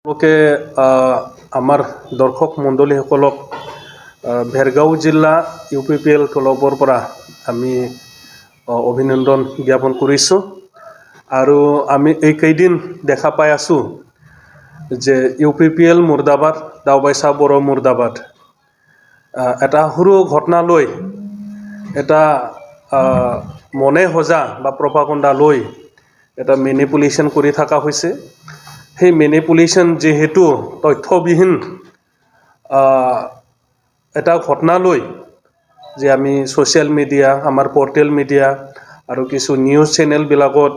লোকে আমাৰ দৰ্শক মণ্ডলীসকলক ভেৰগাঁও জিলা UPPL ক্লাবৰ পৰা আমি অভিনন্দন জ্ঞাপন কৰিছোঁ আৰু আমি এই কেইদিন দেখা পাই আছোঁ যে UPPL মুৰ্দাবাদ দাওবাইছা বড়ো মুৰ্দাবাদ এটা সৰু ঘটনা লৈ এটা মনে সজা বা প্ৰপাগণ্ডা লৈ এটা মেনিপুলেশ্যন কৰি থকা হৈছে সেই মেনিপুলেশ্যন যেহেতু তথ্যবিহীন এটা ঘটনা লৈ যে আমি সোশ্যাল মিডিয়া আমাৰ পোৰ্টেল মিডিয়া আৰু কিছু নিউজ চেনেলবিলাকত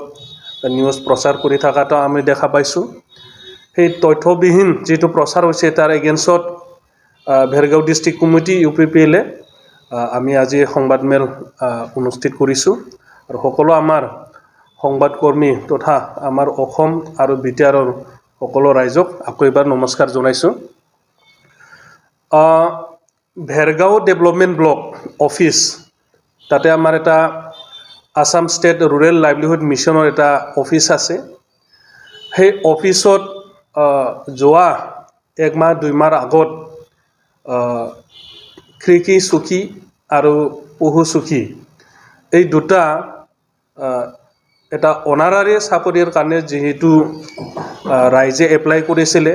নিউজ প্ৰচাৰ কৰি থকাটো আমি দেখা পাইছোঁ সেই তথ্যবিহীন যেটো প্ৰচাৰ হৈছে তাৰ এগেইনষ্টত ভেৰগাঁও ডিষ্ট্ৰিক্ট কমিটি UPPL আমি আজি সংবাদমেল অনুষ্ঠিত কৰিছোঁ আৰু সকলো আমাৰ সংবাদকৰ্মী তথা আমাৰ অসম আৰু বিটিআৰৰ সকলো ৰাইজক আকৌ এবাৰ নমস্কাৰ জনাইছোঁ ভেৰগাঁও ডেভেলপমেণ্ট ব্লক অফিচ তাতে আমাৰ এটা আসাম ষ্টেট ৰুৰেল লাইভলিহুড মিছনৰ এটা অফিচ আছে সেই অফিচত যোৱা এক মাহ দুই মাহ আগত খিৰিকী চকী আৰু পহু চকী এই দুটা এটা অনাৰাৰী চাকৰিৰ কাৰণে যেহেতু ৰাইজে এপ্লাই কৰিছিলে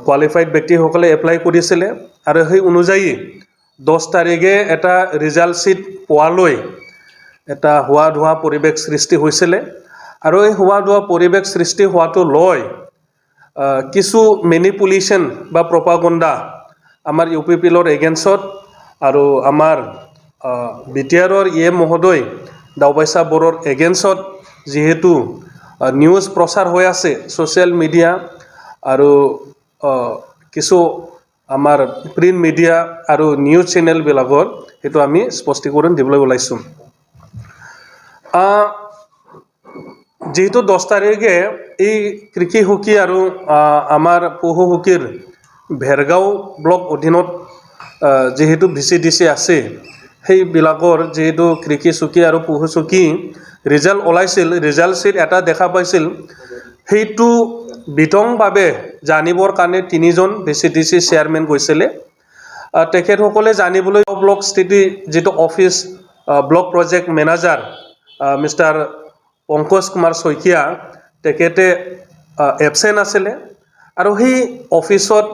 কোৱালিফাইড ব্যক্তিসকলে এপ্লাই কৰিছিলে আৰু সেই অনুযায়ী 10 তাৰিখে এটা ৰিজাল্ট শ্বিট পোৱালৈ এটা হোৱা ধোৱা পৰিৱেশ সৃষ্টি হৈছিলে আৰু এই হোৱা ধোৱা পৰিৱেশ সৃষ্টি হোৱাটো লৈ কিছু মেনিপুলেশ্যন বা প্ৰপাগণ্ডা আমাৰ UPPLৰ এগেইনষ্টত আৰু আমাৰ বিটিআৰৰ মহোদয় দাওবাইছা বড়োৰ এগেইনষ্টত যেহেতু নিউজ প্ৰচাৰ হৈ আছে সোশ্যাল মিডিয়া আৰু কিছু আমাৰ প্ৰিণ্ট মিডিয়া আৰু নিউজ চেনেলবিলাকত সেইটো আমি স্পষ্টীকৰণ দিবলৈ ওলাইছোঁ যেহেতু 10 তাৰিখে এই কৃষি সখী আৰু আমাৰ পহু সখীৰ ভেৰগাঁও ব্লক অধীনত যেহেতু VCDC আছে সেইবিলাকৰ যেহেতু কৃষি চকী আৰু পহু চকী ৰিজাল্ট ওলাইছিল ৰিজাল্ট শ্বিট এটা দেখা পাইছিল সেইটো বিতংভাৱে জানিবৰ কাৰণে 3জন VCDC চেয়াৰমেন গৈছিলে তেখেতসকলে জানিবলৈ ব্লক স্থিতি যেটো office block project manager mister Pankaj Kumar Saikia তেখেতে এবসেন্ট আছিলে আৰু সেই অফিচত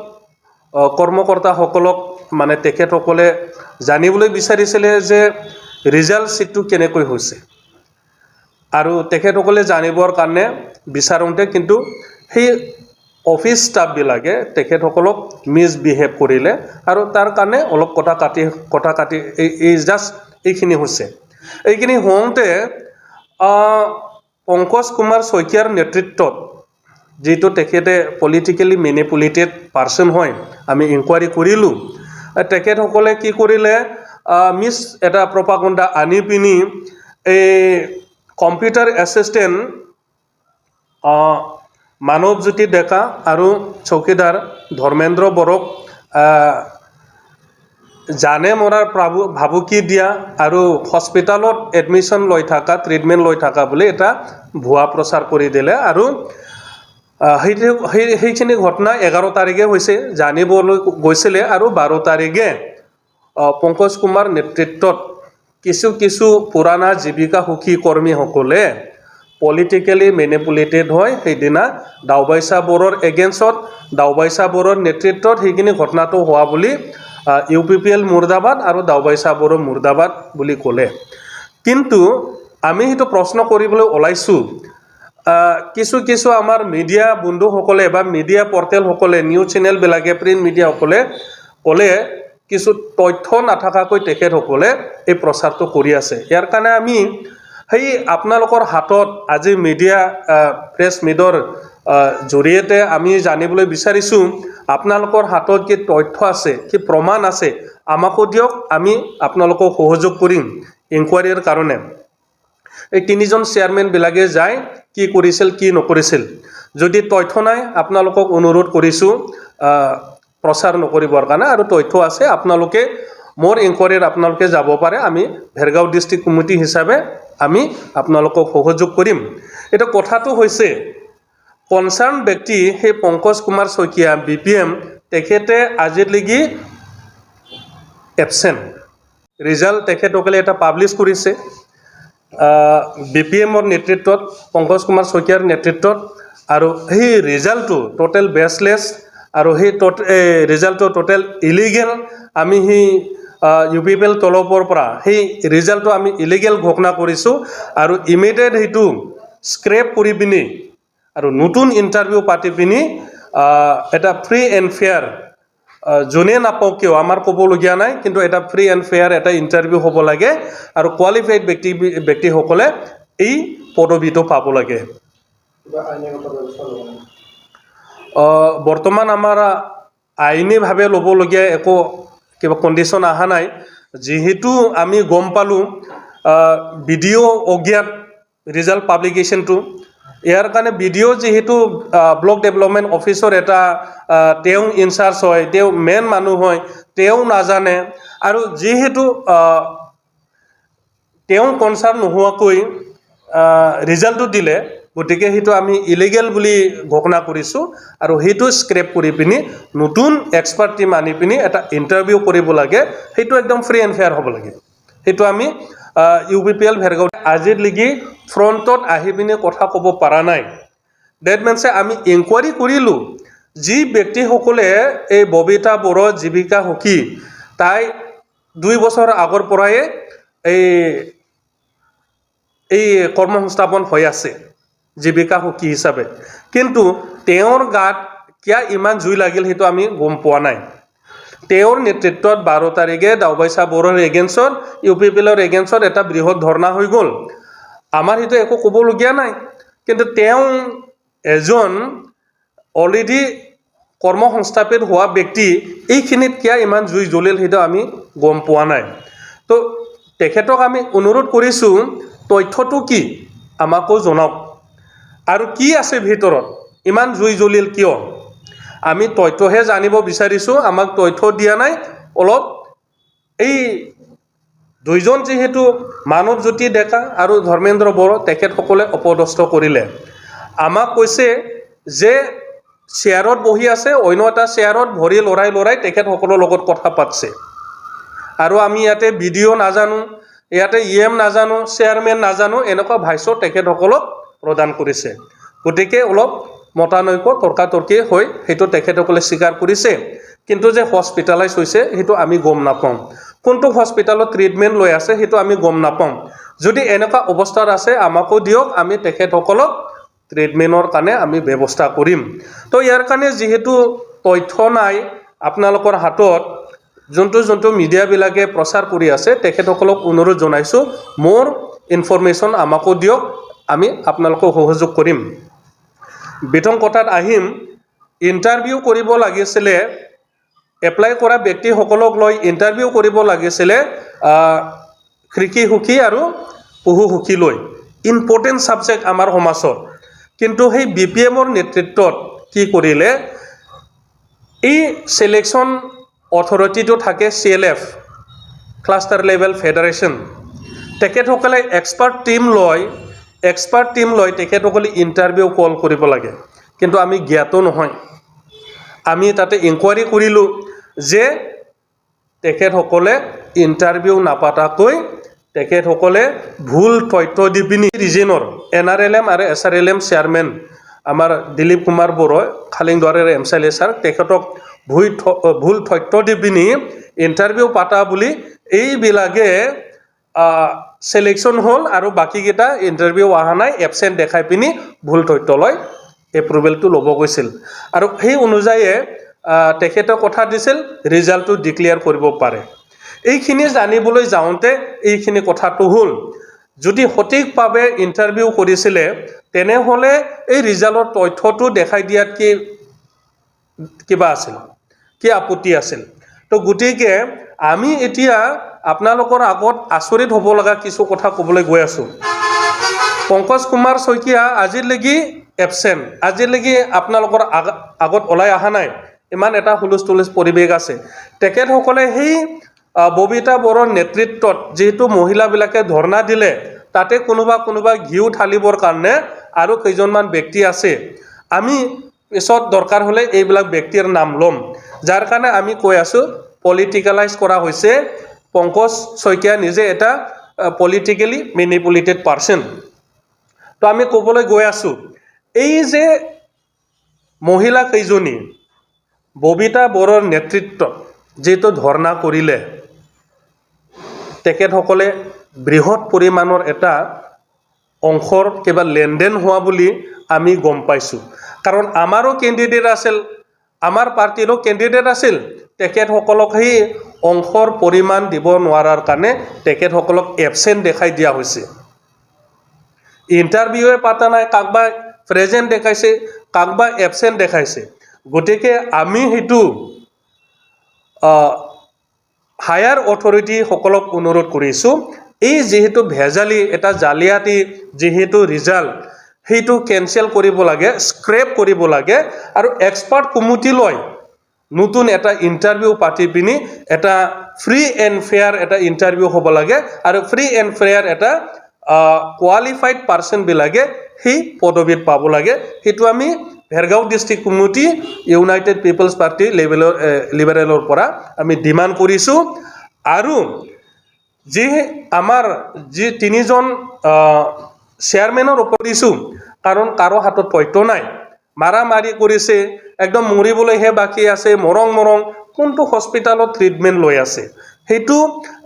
কৰ্মকৰ্তাসকলক মানে তেখেতসকলে জানিবলৈ বিচাৰিছিলে যে ৰিজাল্ট শ্বিটটো কেনেকৈ হৈছে আৰু তেখেতসকলে জানিবৰ কাৰণে বিচাৰোঁতে কিন্তু সেই অফিচ ষ্টাফবিলাকে তেখেতসকলক মিছবিহেভ কৰিলে আৰু তাৰ কাৰণে অলপ কথা কাটি এই জাষ্ট এইখিনি হৈছে এইখিনি হওঁতে পংকজ কুমাৰ শইকীয়াৰ নেতৃত্বত যেটো তেখেতে পলিটিক্যালি মেনিপুলেটেড পাৰ্সন হয় আমি ইনকোয়াৰি কৰিলোঁ তেখেতসকলে কি কৰিলে মিছ এটা প্ৰপাগণ্ডা আনি পিনি এই কম্পিউটাৰ এছিষ্টেণ্ট মানৱজ্যোতি ডেকা আৰু চৌকিদাৰ ধৰ্মেন্দ্ৰ বড়োক জানে মৰাৰ ভাবুকি দিয়া আৰু হস্পিটালত এডমিশ্যন লৈ থকা ট্ৰিটমেণ্ট লৈ থকা বুলি এটা ভুৱা প্ৰচাৰ কৰি দিলে আৰু সেইখিনি ঘটনা 11 তাৰিখে হৈছে জানিবলৈ গৈছিলে আৰু 12 তাৰিখে পংকজ কুমাৰ নেতৃত্বত কিছু পুৰাণা জীৱিকা সুখী কৰ্মীসকলে পলিটিক্যালি মেনিপুলেটেড হয় সেইদিনা দাওবাইছা বড়োৰ এগেইনষ্টত দাওবাইছা বড়োৰ নেতৃত্বত সেইখিনি ঘটনাটো হোৱা বুলি UPPL মুৰ্দাবাদ আৰু দাওবাইছা বড়ো মুৰ্দাবাদ বুলি ক'লে কিন্তু আমি সেইটো প্ৰশ্ন কৰিবলৈ ওলাইছোঁ কিছু আমাৰ মিডিয়া বন্ধুসকলে বা মিডিয়া পৰ্টেলসকলে নিউজ চেনেলবিলাকে প্ৰিণ্ট মিডিয়াসকলে ক'লে কিছু তথ্য নাথাকাকৈ তেখেতসকলে এই প্ৰচাৰটো কৰি আছে ইয়াৰ কাৰণে আমি সেই আপোনালোকৰ হাতত আজি মিডিয়া প্ৰেছ মিডৰ জৰিয়তে আমি জানিবলৈ বিচাৰিছোঁ আপোনালোকৰ হাতত কি তথ্য আছে কি প্ৰমাণ আছে আমাকো দিয়ক আমি আপোনালোকক সহযোগ কৰিম ইনকোয়াৰিৰ কাৰণে এই 3জন চেয়াৰমেন বিলাকে যায় কি কৰিছিল কি নকৰিছিল যদি তথ্য নাই আপোনালোকক অনুৰোধ কৰিছোঁ প্ৰচাৰ নকৰিবৰ কাৰণে আৰু তথ্য আছে আপোনালোকে মোৰ ইনকোয়াৰিৰ আপোনালোকে যাব পাৰে আমি ভেৰগাঁও ডিস্ট্ৰিক্ট কমিটি হিচাপে আমি আপোনালোকক সহযোগ কৰিম এটা কথাটো হৈছে কনসাৰ্ন ব্যক্তি সেই পঙ্কজ কুমাৰ শইকীয়া BPM তেখেতে আজিলৈকে এবসেন্ট ৰিজাল্ট তেখেতসকলে এটা পাব্লিছ কৰিছে BPMৰ নেতৃত্বত পঙ্কজ কুমাৰ শইকীয়াৰ নেতৃত্বত আৰু সেই ৰিজাল্টটো টোটেল বেছলেছ আৰু সেই ৰিজাল্টটো টোটেল ইলিগেল আমি সেই UPPL তলপৰ পৰা সেই ৰিজাল্টটো আমি ইলিগেল ঘোষণা কৰিছোঁ আৰু ইমিডিয়েট সেইটো স্ক্ৰেপ কৰি পিনি আৰু নতুন ইণ্টাৰভিউ পাতি পিনি এটা ফ্ৰী এণ্ড ফেয়াৰ যোনে নাপাওক কিয় আমাৰ ক'বলগীয়া নাই কিন্তু এটা ফ্ৰী এণ্ড ফেয়াৰ এটা ইণ্টাৰভিউ হ'ব লাগে আৰু কোৱালিফাইড ব্যক্তিসকলে এই পদবীটো পাব লাগে বৰ্তমান আমাৰ আইনীভাৱে ল'বলগীয়া একো কিবা কণ্ডিশ্যন অহা নাই যিহেতু আমি গম পালোঁ BDO অজ্ঞাত ৰিজাল্ট পাব্লিকেশ্যনটো ইয়াৰ কাৰণে BDO যেহেতু ব্লক ডেভেলপমেণ্ট অফিচৰ এটা তেওঁ ইনচাৰ্জ হয় তেওঁ মেইন মানুহ হয় তেওঁ নাজানে আৰু যেহেতু তেওঁ কনচাৰ্ণ নোহোৱাকৈ ৰিজাল্টটো দিলে গতিকে সেইটো আমি ইলিগেল বুলি ঘোষণা কৰিছোঁ আৰু সেইটো স্ক্ৰেপ কৰি পিনি নতুন এক্সপাৰ্ট টিম আনি পিনি এটা ইণ্টাৰভিউ কৰিব লাগে সেইটো একদম ফ্ৰী এণ্ড ফেয়াৰ হ'ব লাগে সেইটো আমি UPPL ভেৰগাঁও আজিলৈকে ফ্ৰণ্টত আহি পিনি কথা ক'ব পৰা নাই ডেট মিনছে আমি ইনকুৱাৰী কৰিলোঁ যি ব্যক্তিসকলে এই ববিতা বড়ো জীৱিকা সখী তাই 2 বছৰ আগৰ পৰাই এই কৰ্মসংস্থাপন হৈ আছে জীৱিকা সখী হিচাপে কিন্তু তেওঁৰ গাত কিয় ইমান জুই লাগিল সেইটো আমি গম পোৱা নাই তেওঁৰ নেতৃত্বত 12 তাৰিখে দাওবাইচা বড়োৰ এগেইনষ্টত UPPLৰ এগেইনষ্টত এটা বৃহৎ ধৰ্ণা হৈ গ'ল আমাৰ সেইটো একো ক'বলগীয়া নাই কিন্তু তেওঁ এজন অলৰেডি কৰ্মসংস্থাপিত হোৱা ব্যক্তি এইখিনিত কিয় ইমান জুই জ্বলিল সেইটো আমি গম পোৱা নাই তো তেখেতক আমি অনুৰোধ কৰিছোঁ তথ্যটো কি আমাকো জনাওক আৰু কি আছে ভিতৰত ইমান জুই জ্বলিল কিয় আমি তথ্যহে জানিব বিচাৰিছোঁ আমাক তথ্য দিয়া নাই অলপ এই দুইজন যেহেতু মানৱজ্যোতি ডেকা আৰু ধৰ্মেন্দ্ৰ বড়ো তেখেতসকলে অপদস্থ কৰিলে আমাক কৈছে যে চেয়াৰত বহি আছে অন্য এটা চেয়াৰত ভৰি লৰাই তেখেতসকলৰ লগত কথা পাতিছে আৰু আমি ইয়াতে BDO নাজানো ইয়াতে EM নাজানো চেয়াৰমেন নাজানো এনেকুৱা ভাষ্য তেখেতসকলক প্ৰদান কৰিছে গতিকে অলপ মতানৈক্য তৰ্কাতৰ্কি হৈ সেইটো তেখেতসকলে স্বীকাৰ কৰিছে কিন্তু যে হস্পিটেলাইজ হৈছে সেইটো আমি গম নাপাওঁ কোনটো হস্পিটেলত ট্ৰিটমেণ্ট লৈ আছে সেইটো আমি গম নাপাওঁ যদি এনেকুৱা অৱস্থাত আছে আমাকো দিয়ক আমি তেখেতসকলক ট্ৰিটমেণ্টৰ কাৰণে আমি ব্যৱস্থা কৰিম তো ইয়াৰ কাৰণে যেহেতু তথ্য নাই আপোনালোকৰ হাতত যোনটো মিডিয়াবিলাকে প্ৰচাৰ কৰি আছে তেখেতসকলক অনুৰোধ জনাইছোঁ মোৰ ইনফৰমেশ্যন আমাকো দিয়ক আমি আপোনালোকক সহযোগ কৰিম বিতং কথাত আহিম ইণ্টাৰভিউ কৰিব লাগিছিলে এপ্লাই কৰা ব্যক্তিসকলক লৈ ইণ্টাৰভিউ কৰিব লাগিছিলে কৃষি সখী আৰু পশু সখী লৈ ইম্পৰ্টেণ্ট ছাবজেক্ট আমাৰ সমাজত কিন্তু সেই BPMৰ নেতৃত্বত কি কৰিলে এই সিলেকশ্যন অথৰিটিটো থাকে CLF ক্লাষ্টাৰ লেভেল ফেডাৰেশ্যন তেখেতসকলে এক্সপাৰ্ট টিম লৈ তেখেতসকলে ইণ্টাৰভিউ কল কৰিব লাগে কিন্তু আমি জ্ঞাত নহয় আমি তাতে ইনকুৱাৰী কৰিলোঁ যে তেখেতসকলে ইণ্টাৰভিউ নাপাতাকৈ তেখেতসকলে ভুল তথ্য দি পিনি ৰিজনৰ NRLM আৰু SRLM চেয়াৰমেন আমাৰ দিলীপ কুমাৰ বড়ো খালিংদুৱাৰৰ MCLA ছাৰ তেখেতক ভুল তথ্য দি পিনি ইণ্টাৰভিউ পাতা বুলি এইবিলাকে সিলেকশ্যন হ'ল আৰু বাকীকেইটা ইণ্টাৰভিউ অহা নাই এবসেণ্ট দেখাই পিনি ভুল তথ্য লৈ এপ্ৰুভেলটো ল'ব গৈছিল আৰু সেই অনুযায়ী তেখেতে কথা দিছিল ৰিজাল্টটো ডিক্লেয়াৰ কৰিব পাৰে এইখিনি জানিবলৈ যাওঁতে এইখিনি কথাটো হ'ল যদি সঠিকভাৱে ইণ্টাৰভিউ কৰিছিলে তেনেহ'লে এই ৰিজাল্টৰ তথ্যটো দেখাই দিয়াত কিবা আছিল কি আপত্তি আছিল তো গতিকে আমি এতিয়া আপোনালোকৰ আগত আচৰিত হ'ব লগা কিছু কথা ক'বলৈ গৈ আছোঁ পঙ্কজ কুমাৰ শইকীয়া আজিলৈকে এবসেণ্ট আজিলৈকে আপোনালোকৰ আগত ওলাই অহা নাই ইমান এটা হুলস্থুল পৰিৱেশ আছে তেখেতসকলে সেই ববিতা বড়োৰ নেতৃত্বত যেহেতু মহিলাবিলাকে ধৰ্ণা দিলে তাতে কোনোবা ঘিউ ঢালিবৰ কাৰণে আৰু কেইজনমান ব্যক্তি আছে আমি পিছত দৰকাৰ হ'লে এইবিলাক ব্যক্তিৰ নাম ল'ম যাৰ কাৰণে আমি কৈ আছোঁ পলিটিকেলাইজ কৰা হৈছে পংকজ শইকীয়া নিজে এটা পলিটিকেলি মেনিপুলেটেড পাৰ্চন তো আমি ক'বলৈ গৈ আছোঁ এই যে মহিলা কেইজনী ববিতা বড়োৰ নেতৃত্বত যেটো ধৰ্ণা কৰিলে তেখেতসকলে বৃহৎ পৰিমাণৰ এটা অংশৰ কিবা লেনদেন হোৱা বুলি আমি গম পাইছোঁ কাৰণ আমাৰো কেণ্ডিডেট আছিল আমাৰ পাৰ্টিৰো কেণ্ডিডেট আছিল তেখেতসকলক সেই অংশৰ পৰিমাণ দিব নোৱাৰাৰ কাৰণে তেখেতসকলক এবসেন্ট দেখাই দিয়া হৈছে ইণ্টাৰভিউৱে পাতা নাই কাকবা প্ৰেজেণ্ট দেখাইছে কাকবা এবসেন্ট দেখাইছে গতিকে আমি হেতু হায়াৰ অথৰিটি সকলক অনুৰোধ কৰিছোঁ এই যেহেতু ভেজালি এটা জালিয়াতি যেহেতু ৰিজাল্ট হেতু কেনসেল কৰিব লাগে স্ক্ৰেপ কৰিব লাগে আৰু এক্সপাৰ্ট কমিটি লৈ নতুন এটা ইণ্টাৰভিউ পাতি পিনি এটা ফ্ৰী এণ্ড ফেয়াৰ এটা ইণ্টাৰভিউ হ'ব লাগে আৰু ফ্ৰী এণ্ড ফেয়াৰ এটা কোৱালিফাইড পাৰ্সন বিলাকে সেই পদবীত পাব লাগে হেতু আমি Bhergaon district committee united people's party লিবাৰেলৰ পৰা আমি ডিমান্ড কৰিছোঁ আৰু যে আমাৰ যে তিনিজন চেয়াৰমেনৰ ওপৰত দিছোঁ কাৰণ কাৰো হাতত পইণ্ট নাই মাৰামাৰি কৰিছে একদম মৰিবলৈহে বাকী আছে মৰং কোনটো হস্পিটালত ট্ৰিটমেণ্ট লৈ আছে হেতু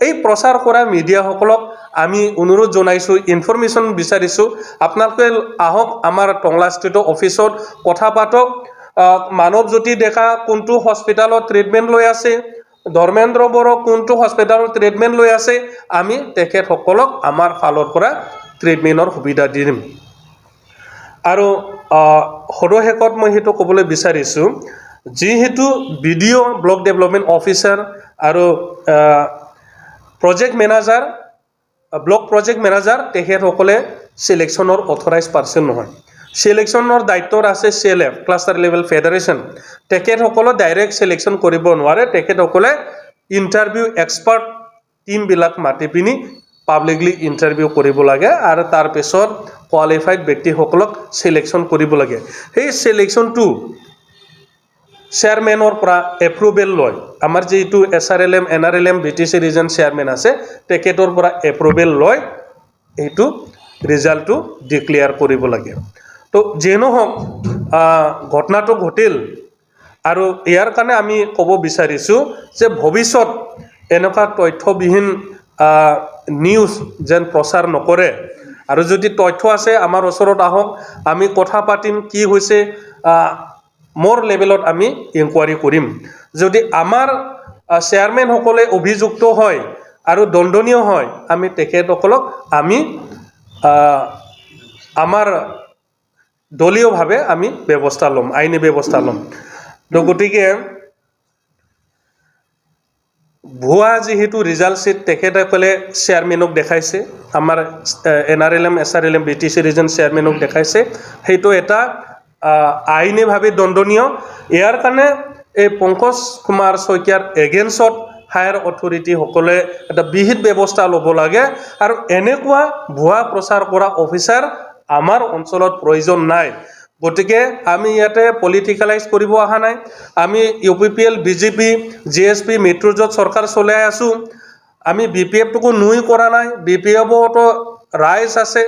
এই প্ৰচাৰ কৰা মিডিয়াসকলক আমি অনুৰোধ জনাইছোঁ ইনফৰমেশ্যন বিচাৰিছোঁ আপোনালোকে আহক আমাৰ টংলা ষ্ট্ৰীটৰ অফিচত কথা পাতক মানৱজ্যোতি ডেকা কোনটো হস্পিটালত ট্ৰিটমেণ্ট লৈ আছে ধৰ্মেন্দ্ৰ বড়ো কোনটো হস্পিটালত ট্ৰিটমেণ্ট লৈ আছে আমি তেখেতসকলক আমাৰ ফালৰ পৰা ট্ৰিটমেণ্টৰ সুবিধা দিম আৰু সদশেষত মই হেতু ক'বলৈ বিচাৰিছোঁ যেহেতু বিডিও ব্লক ডেভেলপমেণ্ট অফিচাৰ আৰু project manager block project manager তেখেতসকলে সিলেকশ্যনৰ অথৰাইজ পাৰ্সন নহয় সিলেকশ্যনৰ দায়িত্বত আছে CLF ক্লাষ্টাৰ লেভেল ফেডাৰেশ্যন তেখেতসকলে ডাইৰেক্ট সিলেকশ্যন কৰিব নোৱাৰে তেখেতসকলে ইণ্টাৰভিউ এক্সপাৰ্ট টিমবিলাক মাতি পিনি পাব্লিকলি ইণ্টাৰভিউ কৰিব লাগে আৰু তাৰ পিছত কোৱালিফাইড ব্যক্তিসকলক সিলেকশ্যন কৰিব লাগে সেই সিলেকশ্যনটো চেয়াৰমেনৰ পৰা এপ্ৰুভেল লয় আমাৰ যেটো SRLM NRLM BTC region chairman আছে তেখেতৰ পৰা এপ্ৰুভেল লয় এইটো ৰিজাল্টটো ডিক্লেয়াৰ কৰিব লাগে তো যেনো হওক ঘটনাটো ঘটিল আৰু ইয়াৰ কাৰণে আমি ক'ব বিচাৰিছোঁ যে ভৱিষ্যত এনেকুৱা তথ্যবিহীন নিউজ যেন প্ৰচাৰ নকৰে আৰু যদি তথ্য আছে আমাৰ ওচৰত আহক আমি কথা পাতিম কি হৈছে মোৰ লেভেলত আমি ইনকুৱাৰি কৰিম যদি আমাৰ চেয়াৰমেন সকলে অভিযুক্ত হয় আৰু দণ্ডনীয় হয় আমি তেখেতসকলক আমি আমাৰ দলীয়ভাৱে আমি ব্যৱস্থা ল'ম আইনী ব্যৱস্থা ল'ম তো গতিকে ভুয়া যেহেতু ৰিজাল্ট চিট তেখেতসকলে চেয়াৰমেনক দেখাইছে আমাৰ NRLM SRLM BTC ৰিজন চেয়াৰমেনক দেখাইছে সেইটো এটা আইনীভাৱে দণ্ডনীয় ইয়াৰ কাৰণে এই পংকজ কুমাৰ শইকীয়াৰ এগেইনষ্টত হায়াৰ অথৰিটি সকলে এটা বিহিত ব্যৱস্থা ল'ব লাগে আৰু এনেকুৱা ভুৱা প্ৰচাৰ কৰা অফিচাৰ আমাৰ অঞ্চলত প্ৰয়োজন নাই গতিকে আমি ইয়াতে পলিটিকেলাইজ কৰিব অহা নাই আমি UPPL BJP GSP মিত্ৰজোঁট চৰকাৰ চলাই আছোঁ আমি BPF-টোকো নুই কৰা নাই BPF-তো ৰাইজ আছে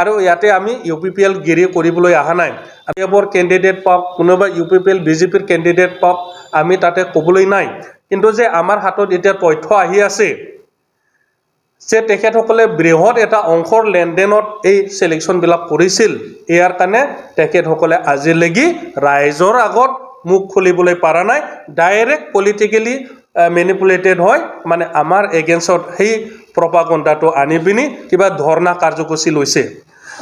আৰু ইয়াতে আমি UPPL গিৰি কৰিবলৈ অহা নাই BPF-ৰ কেণ্ডিডেট পাওক কোনোবা UPPL BJPৰ কেণ্ডিডেট পাওক আমি তাতে ক'বলৈ নাই কিন্তু যে আমাৰ হাতত এতিয়া তথ্য আহি আছে যে তেখেতসকলে বৃহৎ এটা অংশৰ লেনদেনত এই সিলেকশ্যনবিলাক কৰিছিল ইয়াৰ কাৰণে তেখেতসকলে আজিলৈকে ৰাইজৰ আগত মুখ খুলিবলৈ পৰা নাই ডাইৰেক্ট পলিটিকেলি মেনিপুলেটেড হয় মানে আমাৰ এগেইনষ্টত সেই প্ৰপাগাণ্ডাটো আনি পিনি কিবা ধৰ্ণা কাৰ্যসূচী লৈছে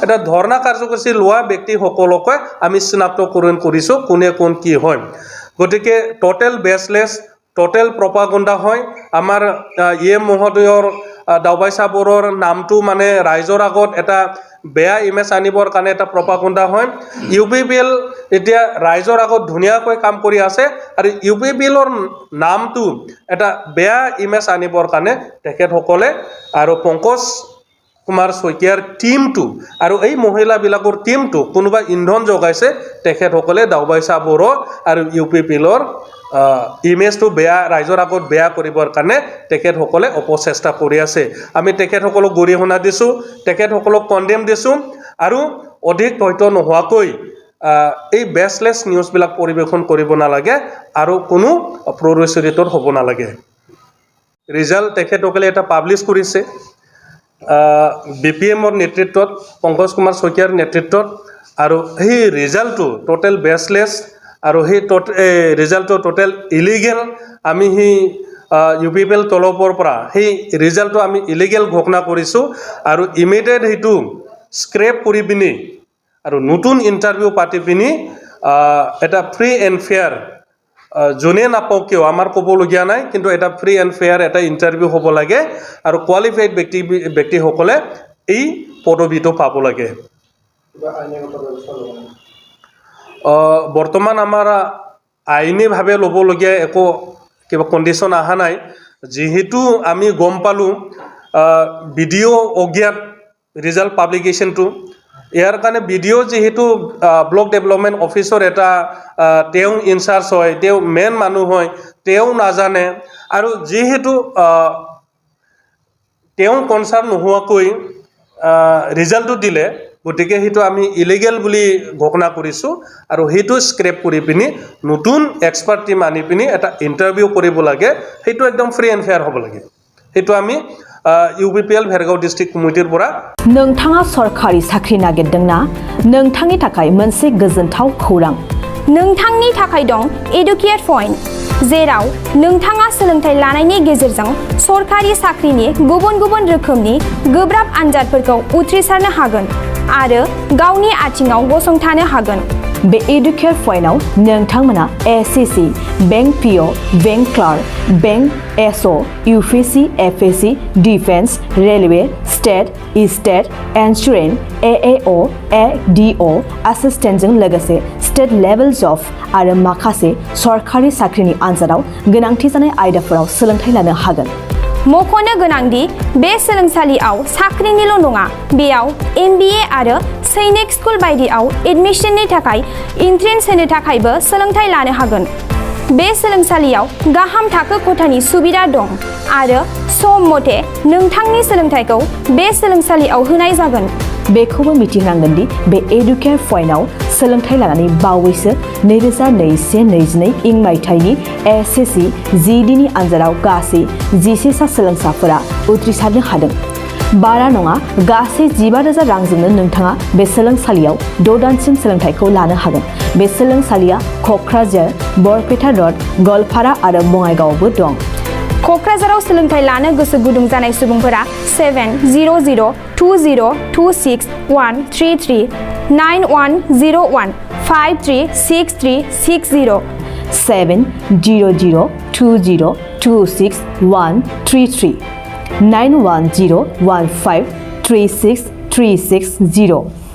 এটা ধৰ্ণা কাৰ্যসূচী লোৱা ব্যক্তিসকলকে আমি চিনাক্তকৰণ কৰিছোঁ কোনে কোন কি হয় গতিকে টোটেল বেছলেছ টোটেল প্ৰপাগাণ্ডা হয় আমাৰ মহোদয়ৰ দাওবাইছা বড়োৰ নামটো মানে ৰাইজৰ আগত এটা বেয়া ইমেজ আনিবৰ কাৰণে এটা প্ৰপাগাণ্ডা হয় UPPL এতিয়া ৰাইজৰ আগত ধুনীয়াকৈ কাম কৰি আছে আৰু UPPLৰ নামটো এটা বেয়া ইমেজ আনিবৰ কাৰণে তেখেতসকলে আৰু পংকজ কুমাৰ শইকীয়াৰ টিমটো আৰু এই মহিলাবিলাকৰ টিমটো কোনোবা ইন্ধন যোগাইছে তেখেতসকলে দাওবাই চাবৰ আৰু UPPLৰ ইমেজটো বেয়া ৰাইজৰ আগত বেয়া কৰিবৰ কাৰণে তেখেতসকলে অপচেষ্টা কৰি আছে আমি তেখেতসকলক গৰিহণা দিছোঁ তেখেতসকলক কণ্ডেম দিছোঁ আৰু অধিক তথ্য নোহোৱাকৈ এই বেছলেছ নিউজবিলাক পৰিৱেশন কৰিব নালাগে আৰু কোনো প্ৰৰোচৰিত হ'ব নালাগে ৰিজাল্ট তেখেতসকলে এটা পাব্লিছ কৰিছে BPMৰ নেতৃত্বত পংকজ কুমাৰ শইকীয়াৰ নেতৃত্বত আৰু সেই ৰিজাল্টটো টোটেল বেছলেছ আৰু সেই ৰিজাল্টটো টোটেল ইলিগেল আমি সেই UPPL তলপৰ পৰা সেই ৰিজাল্টটো আমি ইলিগেল ঘোষণা কৰিছোঁ আৰু ইমিডিয়েট সেইটো স্ক্ৰেপ কৰি পিনি আৰু নতুন ইণ্টাৰভিউ পাতি পিনি এটা ফ্ৰী এণ্ড ফেয়াৰ যোনে নাপাওক কিয় আমাৰ ক'বলগীয়া নাই কিন্তু এটা ফ্ৰী এণ্ড ফেয়াৰ এটা ইণ্টাৰভিউ হ'ব লাগে আৰু কোৱালিফাইড ব্যক্তিসকলে এই পদবীটো পাব লাগে বৰ্তমান আমাৰ আইনীভাৱে ল'বলগীয়া একো কিবা কণ্ডিশ্যন অহা নাই যিহেতু আমি গম পালোঁ ভিডিঅ' অজ্ঞাত ৰিজাল্ট পাব্লিকেশ্যনটো ইয়াৰ কাৰণে ভিডিঅ' যিহেতু ব্লক ডেভেলপমেণ্ট অফিচৰ এটা তেওঁ ইনচাৰ্জ হয় তেওঁ মেইন মানুহ হয় তেওঁ নাজানে আৰু যিহেতু তেওঁ কনচাৰ্ণ নোহোৱাকৈ ৰিজাল্টটো দিলে গতিকে সেইটো আমি ইলিগেল বুলি ঘোষণা কৰিছোঁ আৰু সেইটো স্ক্ৰেপ কৰি পিনি নতুন এক্সপাৰ্ট টিম আনি পিনি এটা ইণ্টাৰভিউ কৰিব লাগে সেইটো একদম ফ্ৰী এণ্ড ফেয়াৰ হ'ব লাগে সেইটো আমি UPPL भेरगाव डिस्ट्रिक्ट कमिटिर পৰা नोंथाङा सरकारि साख्रि नागिरदोंना नोंथांनि थाखाय मोनसे गोजोनथाव खौरां नोंथांनि थाखाय दं एडुकेट पॉइंट जेराव नोंथाङा सोलोंथाइ लानायनि गेजेरजों सरकारि साख्रिनि गुबुन गुबुन रोखोमनि गोब्राब आनजादफोरखौ उथ्रिसारनो हागोन आरो गावनि आथिङाव गसंथानो हागोन बे एडुकेट पॉइन्टआव नोंथांमोना SSC bank PO bank clerk bank SO UPSC FSC defence railway state insurance AAO ADO एसिस्टेन्टजों लोगोसे स्टेट लेभेल जब आरो माखासे सरकारि साख्रिनि आनजादाव गोनांथि जानाय आयदाफोराव सोलोंथाइ लानो हागोन मख'नो गोनांदि बे सोलोंसालियाव साख्रिनिल' नङा बेयाव MBA आरो सैनिक स्कुल बायदियाव एडमिशननि थाखाय एन्ट्रेन्स होनो थाखायबो सोलोंथाइ लानो हागोन बे सोलोंसालियाव गाहाम थाखो खथानि सुबिदा दं आरो सम मथे नोंथांनि सोलोंथाइखौ बे सोलोंसालियाव होनाय जागोन बेखौबो मिथिनांगोन दि बे एडुकेट पॉइन्टआव सोलोंथाइ लानानै बावैसो 2021-22 इं मायथाइनि SSC GD नि आनजादाव गासै 11 सा सोलोंसाफोरा उथ्रिसारनो हादों बारा नङा गासै 15,000 रांजोंनो नोंथाङा बे सोलोंसालियाव 6 दानसिम सोलोंथाइखौ लानो हागोन बे सोलोंसालिया क'क्राझार बरपेटा रड गलपारा आरो बङाइगावआवबो दं क'क्राझाराव सोलोंथाइ लानो गोसो गुदुं जानाय सुबुंफोरा 70020261133 9101 536360 70020261133 9101536360